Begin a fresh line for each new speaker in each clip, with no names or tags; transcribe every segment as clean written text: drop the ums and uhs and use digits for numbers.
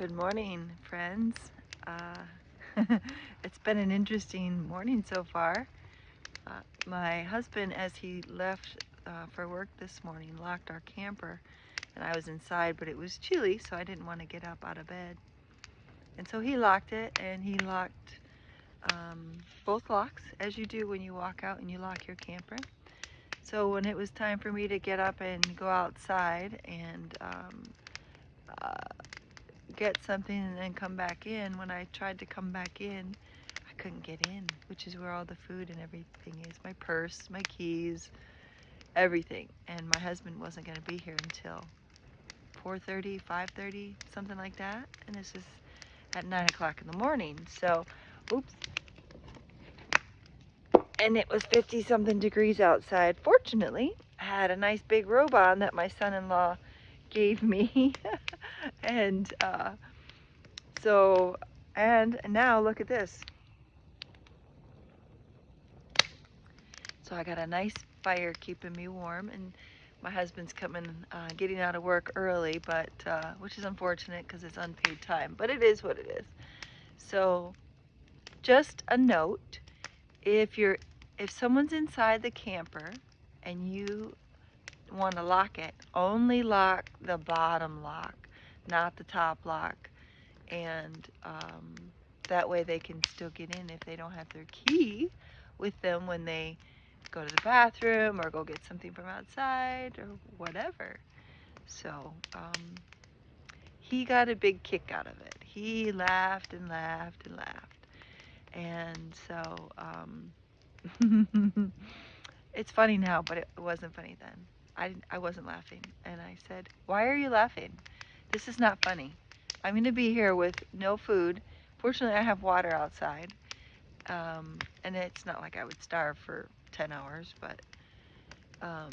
Good morning, friends. Uh, it's been an interesting morning so far. My husband, as he left for work this morning, locked our camper, and I was inside, but it was chilly, so I didn't want to get up out of bed. And so he locked it, and he locked both locks, as you do when you walk out and you lock your camper. So when it was time for me to get up and go outside and uh, get something and then come back in, when I tried to come back in, I couldn't get in, which is where all the food and everything is. My purse, my keys, everything. And my husband wasn't going to be here until 4:30, 5:30, something like that. And this is at 9 o'clock in the morning. So, oops. And it was 50 something degrees outside. Fortunately, I had a nice big robe on that my son-in-law gave me. and so, and now look at this. So I got a nice fire keeping me warm, and my husband's coming, getting out of work early, but which is unfortunate because it's unpaid time, but it is what it is. So just a note, if someone's inside the camper and you want to lock it, only lock the bottom lock, not the top lock, and that way they can still get in if they don't have their key with them when they go to the bathroom or go get something from outside or whatever. So he got a big kick out of it. He laughed and laughed and laughed. And so it's funny now, but it wasn't funny then. I wasn't laughing. And I said, "Why are you laughing? This is not funny. I'm going to be here with no food. Fortunately, I have water outside. And it's not like I would starve for 10 hours, but um,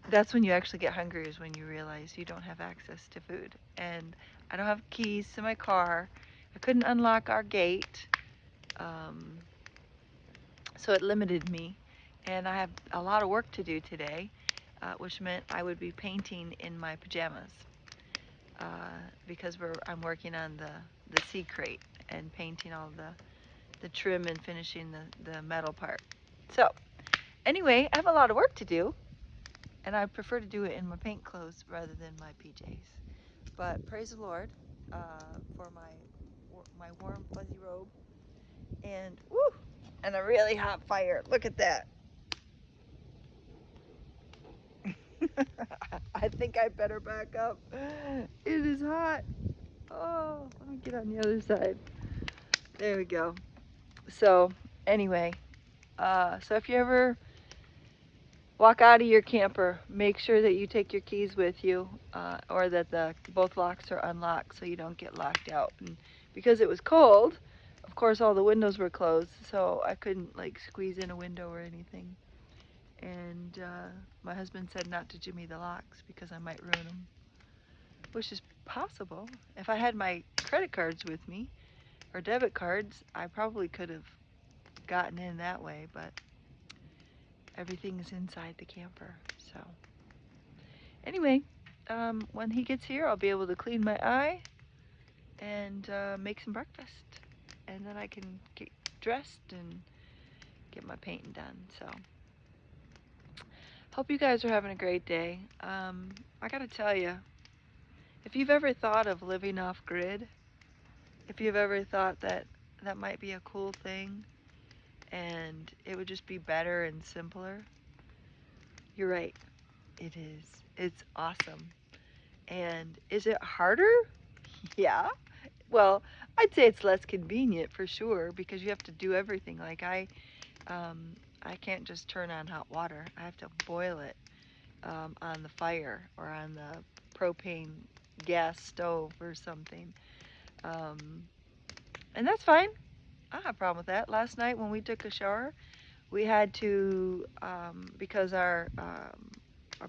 that's when you actually get hungry, is when you realize you don't have access to food. And I don't have keys to my car. I couldn't unlock our gate, um, so it limited me. And I have a lot of work to do today, which meant I would be painting in my pajamas uh, because I'm working on the sea crate and painting all the trim and finishing the metal part. So anyway, I have a lot of work to do, and I prefer to do it in my paint clothes rather than my PJs. But praise the Lord for my warm fuzzy robe and woo, and a really hot fire. Look at that. I think I better back up. It is hot. Oh, let me get on the other side. There we go. So anyway, so if you ever walk out of your camper, make sure that you take your keys with you, or that both locks are unlocked so you don't get locked out. And because it was cold, of course all the windows were closed, so I couldn't like squeeze in a window or anything. And my husband said not to jimmy the locks because I might ruin them, which is possible. If I had my credit cards with me or debit cards, I probably could have gotten in that way, but everything is inside the camper. So anyway, when he gets here, I'll be able to clean my eye and make some breakfast. And then I can get dressed and get my painting done. So, hope you guys are having a great day. I gotta tell you, if you've ever thought of living off grid, if you've ever thought that that might be a cool thing and it would just be better and simpler, you're right. It is. It's awesome. And is it harder? Yeah. Well, I'd say it's less convenient for sure because you have to do everything. Like I can't just turn on hot water. I have to boil it on the fire or on the propane gas stove or something. Um, and that's fine. I don't have a problem with that. Last night when we took a shower, we had to because our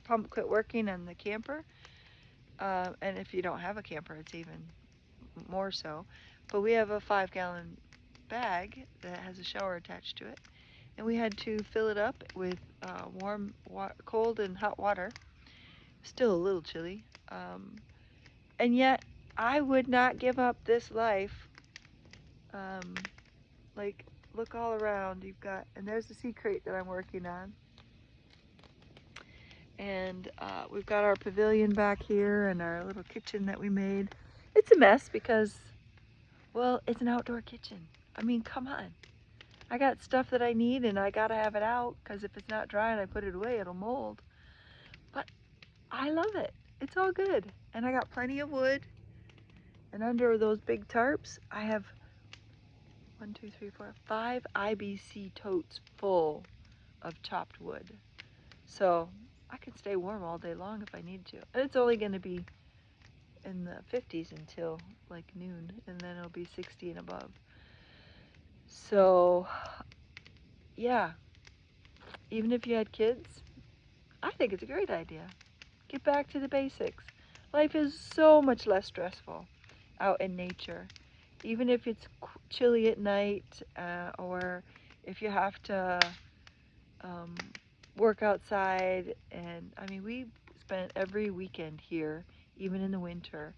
pump quit working on the camper. And if you don't have a camper, it's even more so. But we have a 5-gallon bag that has a shower attached to it, and we had to fill it up with cold and hot water. Still a little chilly, and yet I would not give up this life. Um, like, look all around. You've got, and there's the sea crate that I'm working on. And we've got our pavilion back here and our little kitchen that we made. It's a mess because, well, it's an outdoor kitchen. I mean, come on. I got stuff that I need and I gotta have it out because if it's not dry and I put it away, it'll mold. But I love it. It's all good. And I got plenty of wood. And under those big tarps, I have 5 IBC totes full of chopped wood. So I can stay warm all day long if I need to. And it's only going to be in the 50s until like noon, and then it'll be 60 and above. So yeah, even if you had kids, I think it's a great idea. Get back to the basics. Life is so much less stressful out in nature. Even if it's chilly at night, or if you have to um, work outside. And I mean, we spent every weekend here, even in the winter,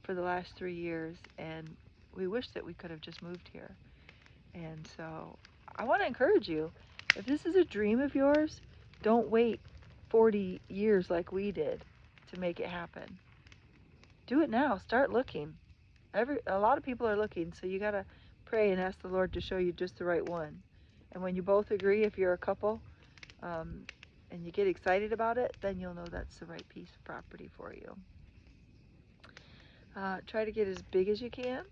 for the last 3 years. And we wish that we could have just moved here. And so I want to encourage you, if this is a dream of yours, don't wait 40 years like we did to make it happen. Do it now. Start looking. A lot of people are looking, so you got to pray and ask the Lord to show you just the right one. And when you both agree, if you're a couple, um, and you get excited about it, then you'll know that's the right piece of property for you. Try to get as big as you can,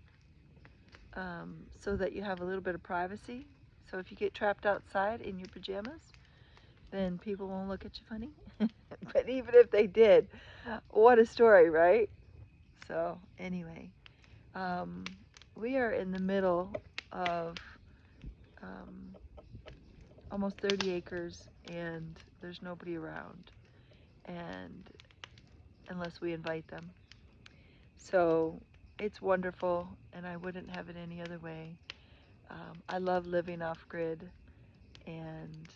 so that you have a little bit of privacy. So if you get trapped outside in your pajamas, then people won't look at you funny. But even if they did, what a story, right? So anyway, we are in the middle of um, almost 30 acres, and there's nobody around, and unless we invite them. So it's wonderful, and I wouldn't have it any other way. I love living off grid, and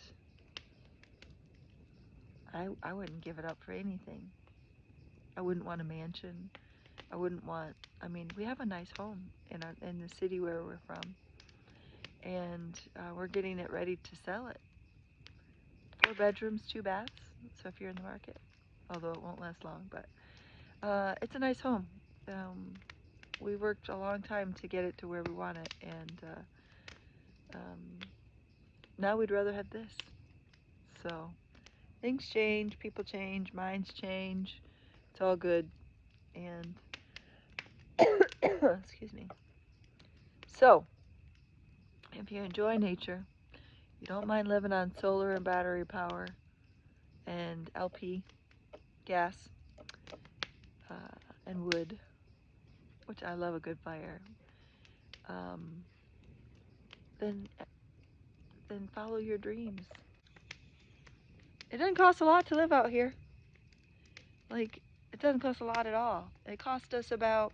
I wouldn't give it up for anything. I wouldn't want a mansion. I wouldn't want. I mean, we have a nice home in the city where we're from, and we're getting it ready to sell it. 4 bedrooms, 2 baths. So if you're in the market, although it won't last long, but it's a nice home. We worked a long time to get it to where we want it, and now we'd rather have this. So things change, people change, minds change. It's all good. And excuse me. So if you enjoy nature, you don't mind living on solar and battery power and LP gas, uh, and wood, which I love a good fire, um, then follow your dreams. It doesn't cost a lot to live out here. Like, it doesn't cost a lot at all. It cost us about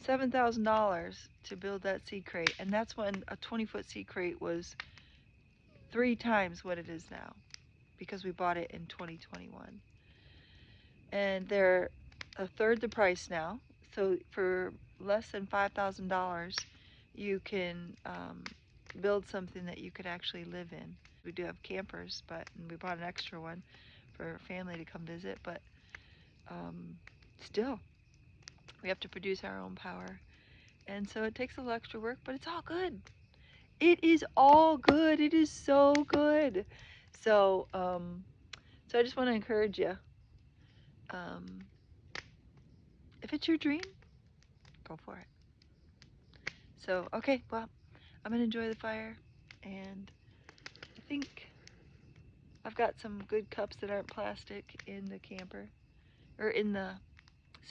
$7,000 to build that seed crate, and that's when a 20-foot seed crate was 3 times what it is now, because we bought it in 2021. And they're a third the price now. So for less than $5,000, you can build something that you could actually live in. We do have campers, but we bought an extra one for family to come visit. But still, we have to produce our own power, and so it takes a little extra work, but it's all good. It is all good. It is so good. So, so I just want to encourage you. Um, if it's your dream, go for it. So, okay, well, I'm gonna enjoy the fire, and I think I've got some good cups that aren't plastic in the camper, or in the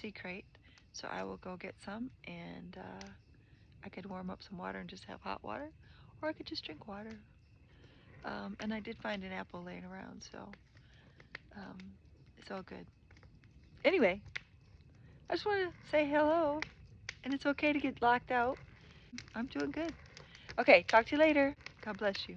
sea crate. So I will go get some, and I could warm up some water and just have hot water, or I could just drink water. And I did find an apple laying around, so um, it's all good. Anyway, I just want to say hello, and it's okay to get locked out. I'm doing good. Okay, talk to you later. God bless you.